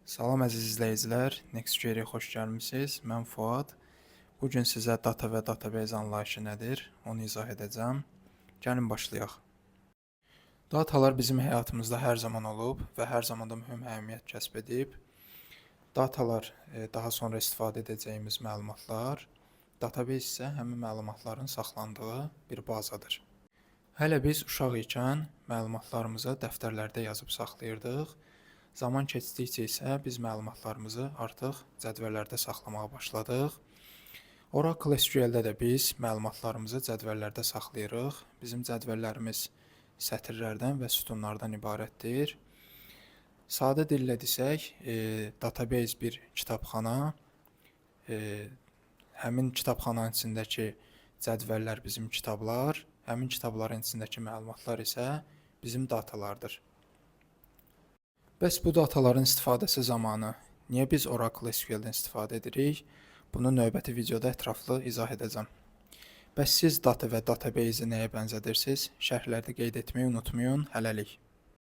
Salam əziz izləyicilər, Nextjeriyə xoş gəlmisiniz. Mən Fuad. Bu gün sizə data və database anlayışı nədir, onu izah edəcəm. Gəlin başlayaq. Datalar bizim həyatımızda hər zaman olub və hər zaman da mühüm əhəmiyyət kəsb edib. Datalar daha sonra istifadə edəcəyimiz məlumatlar, database isə həmin məlumatların saxlandığı bir bazadır. Hələ biz uşaq ikən məlumatlarımızı dəftərlərdə yazıb saxlayırdıq. Zaman keçdikcə isə biz məlumatlarımızı artıq cədvəllərdə saxlamağa başladıq. Oracle SQL-də də biz məlumatlarımızı cədvəllərdə saxlayırıq. Bizim cədvəllərimiz sətirlərdən və sütunlardan ibarətdir. Sadə dillə desək, database bir kitabxana. Həmin kitabxananın içindəki cədvəllər bizim kitablar, həmin kitabların içindəki məlumatlar isə bizim datalardır. Bəs bu dataların istifadəsi zamanı niyə biz Oracle SQL-dən istifadə edirik? Bunu növbəti videoda ətraflı izah edəcəm. Bəs siz data və database-i nəyə bənzədirsiniz? Şərhlərdə qeyd etməyi unutmayın. Hələlik.